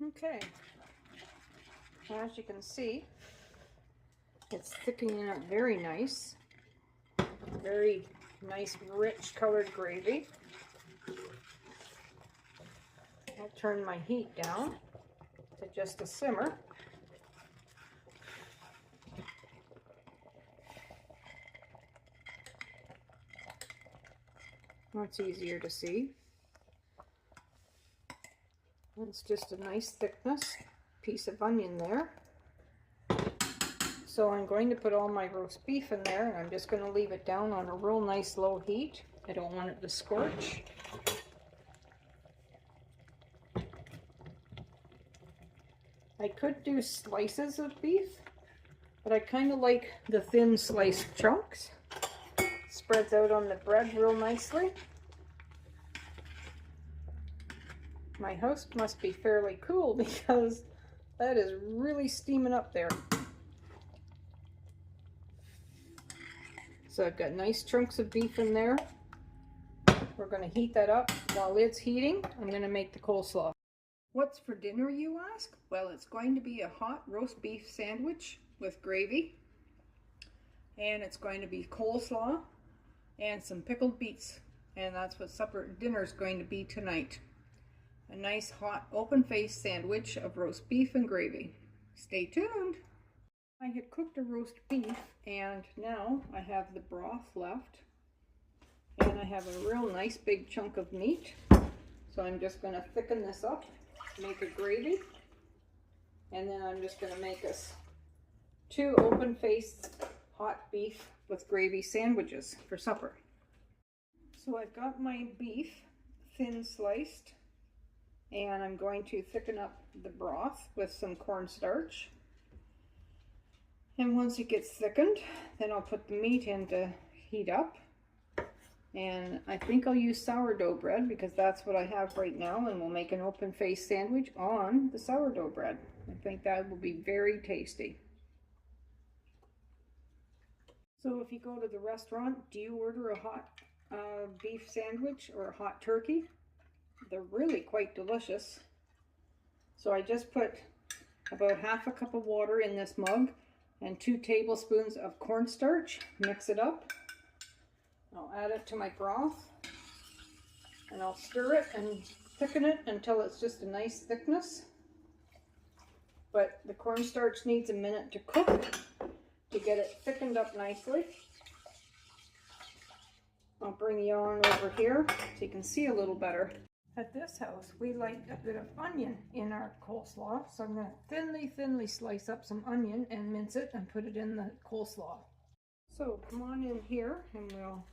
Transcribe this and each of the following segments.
Okay, as you can see, it's thickening up very nice. Very nice, rich colored gravy. I'll turn my heat down to just a simmer. That's easier to see. It's just a nice thickness piece of onion there. So I'm going to put all my roast beef in there, and I'm just going to leave it down on a real nice low heat. I don't want it to scorch. I could do slices of beef, but I kind of like the thin sliced chunks. Spreads out on the bread real nicely. My house must be fairly cool because that is really steaming up there. So I've got nice chunks of beef in there. We're going to heat that up. While it's heating, I'm going to make the coleslaw. What's for dinner, you ask? Well, it's going to be a hot roast beef sandwich with gravy. And it's going to be coleslaw and some pickled beets. And that's what dinner is going to be tonight. A nice hot open-faced sandwich of roast beef and gravy. Stay tuned. I had cooked a roast beef, and now I have the broth left, and I have a real nice big chunk of meat. So I'm just going to thicken this up, make a gravy, and then I'm just going to make us 2 open-faced hot beef with gravy sandwiches for supper. So I've got my beef thin sliced, and I'm going to thicken up the broth with some cornstarch. And once it gets thickened, then I'll put the meat in to heat up. And I think I'll use sourdough bread because that's what I have right now, and we'll make an open-faced sandwich on the sourdough bread. I think that will be very tasty. So if you go to the restaurant, do you order a hot beef sandwich or a hot turkey? They're really quite delicious. So I just put about half a cup of water in this mug and 2 tablespoons of cornstarch. Mix it up. I'll add it to my broth, and I'll stir it and thicken it until it's just a nice thickness. But the cornstarch needs a minute to cook to get it thickened up nicely. I'll bring you on over here so you can see a little better. At this house, we like a bit of onion in our coleslaw, so I'm going to thinly slice up some onion and mince it and put it in the coleslaw. So come on in here and we'll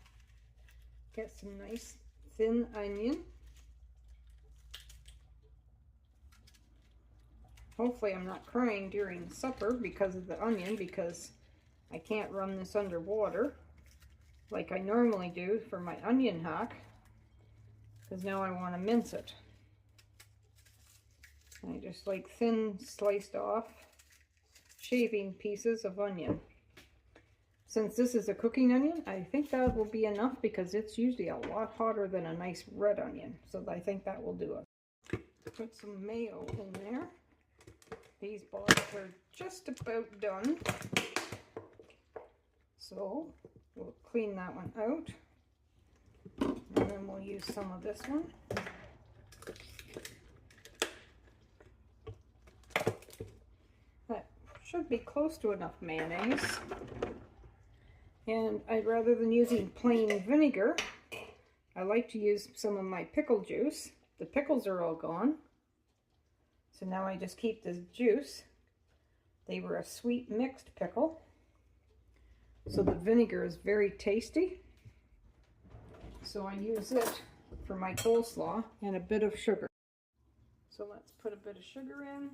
get some nice thin onion. Hopefully I'm not crying during supper because of the onion, because I can't run this underwater like I normally do for my onion hack. Because now I want to mince it. I just like thin sliced off shaving pieces of onion. Since this is a cooking onion, I think that will be enough because it's usually a lot hotter than a nice red onion. So I think that will do it. Put some mayo in there. These balls are just about done. So we'll clean that one out. And then we'll use some of this one. That should be close to enough mayonnaise. And rather than using plain vinegar, I like to use some of my pickle juice. The pickles are all gone. So now I just keep this juice. They were a sweet mixed pickle. So the vinegar is very tasty. So I use it for my coleslaw and a bit of sugar. So let's put a bit of sugar in.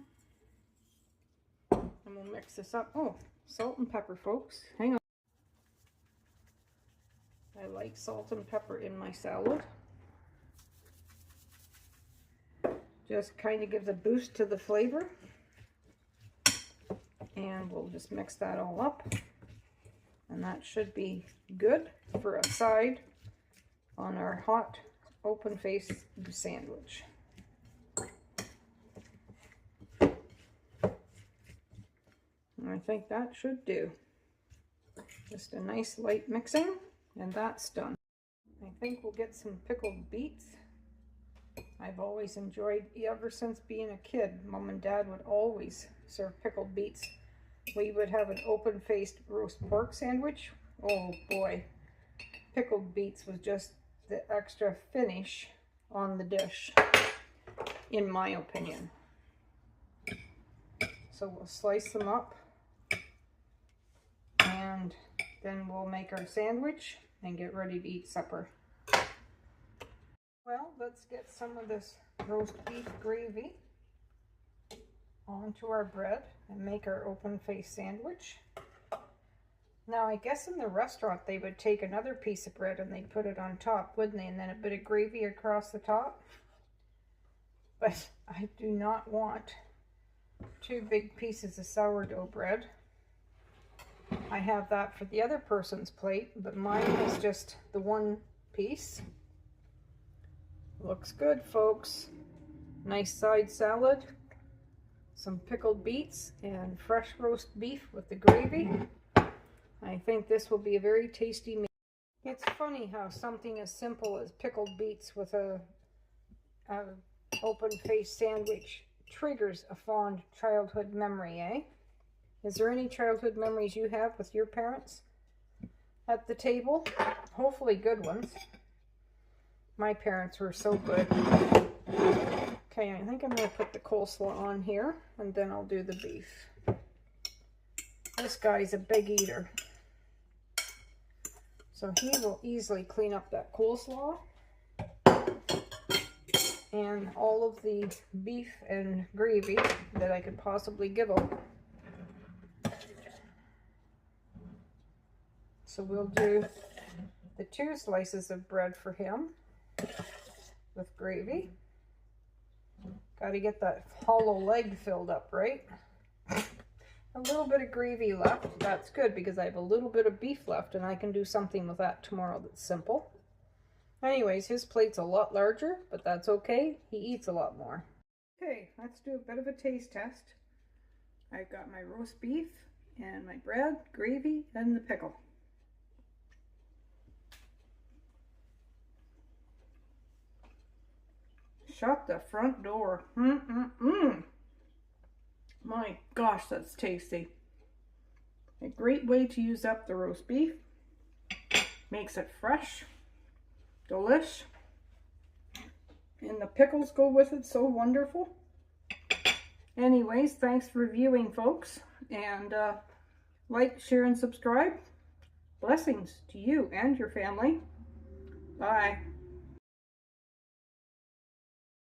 And we'll mix this up. Oh, salt and pepper, folks. Hang on. I like salt and pepper in my salad. Just kind of gives a boost to the flavor. And we'll just mix that all up. And that should be good for a side on our hot open-faced sandwich. I think that should do. Just a nice light mixing, and that's done. I think we'll get some pickled beets. I've always enjoyed, ever since being a kid, Mom and Dad would always serve pickled beets. We would have an open-faced roast pork sandwich. Oh boy, pickled beets was just the extra finish on the dish, in my opinion. So we'll slice them up, and then we'll make our sandwich and get ready to eat supper. Well, let's get some of this roast beef gravy onto our bread and make our open-faced sandwich. Now, I guess in the restaurant they would take another piece of bread and they'd put it on top, wouldn't they? And then a bit of gravy across the top. But I do not want 2 big pieces of sourdough bread. I have that for the other person's plate, but mine is just the 1 piece. Looks good, folks. Nice side salad, some pickled beets, and fresh roast beef with the gravy. I think this will be a very tasty meal. It's funny how something as simple as pickled beets with a open-faced sandwich triggers a fond childhood memory, eh? Is there any childhood memories you have with your parents at the table? Hopefully good ones. My parents were so good. Okay, I think I'm going to put the coleslaw on here, and then I'll do the beef. This guy's a big eater, so he will easily clean up that coleslaw and all of the beef and gravy that I could possibly give him. So we'll do the 2 slices of bread for him with gravy. Got to get that hollow leg filled up, right? A little bit of gravy left. That's good because I have a little bit of beef left and I can do something with that tomorrow that's simple. Anyways, his plate's a lot larger, but that's okay. He eats a lot more. Okay, let's do a bit of a taste test. I've got my roast beef and my bread, gravy, and the pickle. Shut the front door. My gosh, that's tasty. A great way to use up the roast beef. Makes it fresh, delish. And the pickles go with it so wonderful. Anyways, thanks for viewing, folks. And like, share, and subscribe. Blessings to you and your family. Bye.